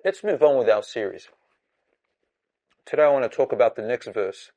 Let's move on with our series. Today I want to talk about the next verse.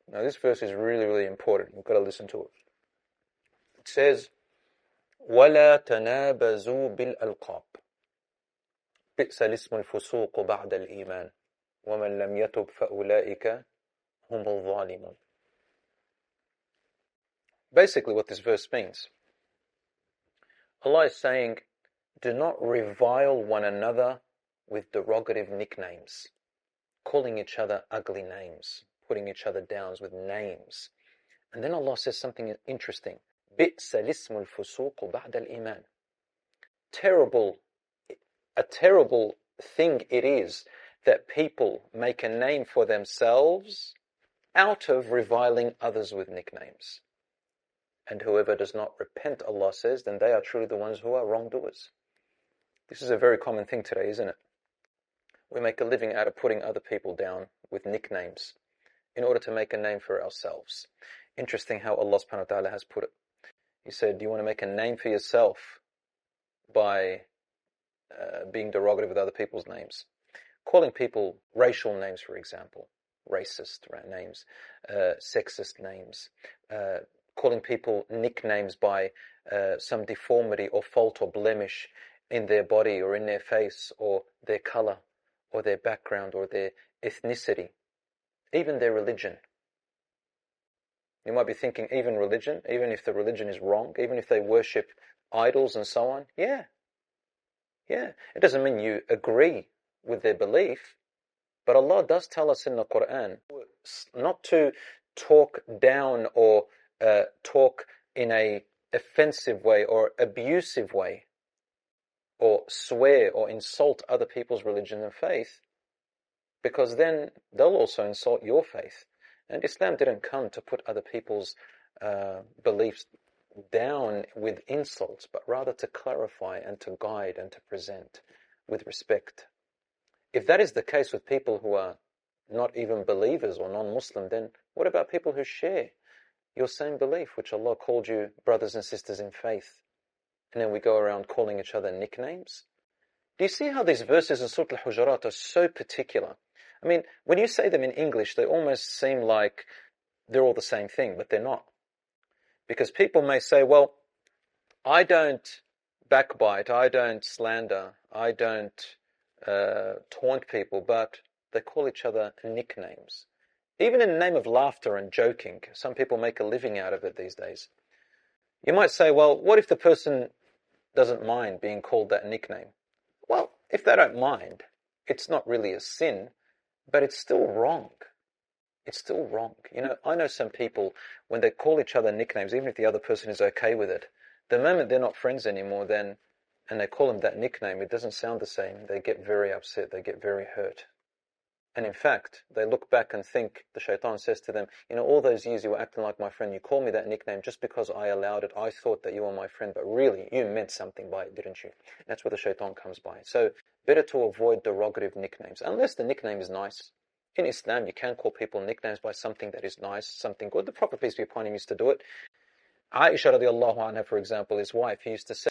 Now this verse is really, really important. You've got to listen to it. It says, وَلَا تَنَابَزُوا بِالْأَلْقَابِ بِئْسَ الْإِسْمُ الْفُسُوقُ بَعْدَ الْإِيمَانِ وَمَنْ لَمْ يَتُبْ فَأُولَئِكَ هُمُ الظَّالِمُونَ. Basically what this verse means, Allah is saying, do not revile one another with derogative nicknames, calling each other ugly names, putting each other down with names. And then Allah says something interesting. بِئْسَ الْإِسْمُ الْفُسُوقُ بَعْدَ الْإِيمَانِ. A terrible thing it is that people make a name for themselves out of reviling others with nicknames. And whoever does not repent, Allah says, then they are truly the ones who are wrongdoers. This is a very common thing today, isn't it? We make a living out of putting other people down with nicknames in order to make a name for ourselves. Interesting how Allah subhanahu wa ta'ala has put it. He said, do you want to make a name for yourself by being derogative with other people's names? Calling people racial names, for example, racist names, sexist names, calling people nicknames by some deformity or fault or blemish in their body or in their face or their color or their background or their ethnicity, even their religion. You might be thinking, even religion, even if the religion is wrong, even if they worship idols and so on, yeah. It doesn't mean you agree with their belief, but Allah does tell us in the Qur'an not to talk down or talk in a offensive way or abusive way, or swear or insult other people's religion and faith, because then they'll also insult your faith. And Islam didn't come to put other people's beliefs down with insults, but rather to clarify and to guide and to present with respect. If that is the case with people who are not even believers or non-Muslim, then what about people who share your same belief, which Allah called you brothers and sisters in faith? And then we go around calling each other nicknames. Do you see how these verses in Surah Al-Ḥujurāt are so particular? I mean, when you say them in English, they almost seem like they're all the same thing, but they're not. Because people may say, well, I don't backbite, I don't slander, I don't taunt people, but they call each other nicknames. Even in the name of laughter and joking, some people make a living out of it these days. You might say, well, what if the person doesn't mind being called that nickname? Well, if they don't mind, it's not really a sin, but it's still wrong. It's still wrong. You know, I know some people, when they call each other nicknames, even if the other person is okay with it, the moment they're not friends anymore, then, and they call them that nickname, it doesn't sound the same. They get very upset. They get very hurt. And in fact, they look back and think, the shaitan says to them, you know, all those years you were acting like my friend, you called me that nickname just because I allowed it. I thought that you were my friend, but really, you meant something by it, didn't you? That's where the shaitan comes by. So, better to avoid derogative nicknames, unless the nickname is nice. In Islam, you can call people nicknames by something that is nice, something good. The Prophet, peace be upon him, used to do it. Aisha radiallahu anha, for example, his wife, he used to say,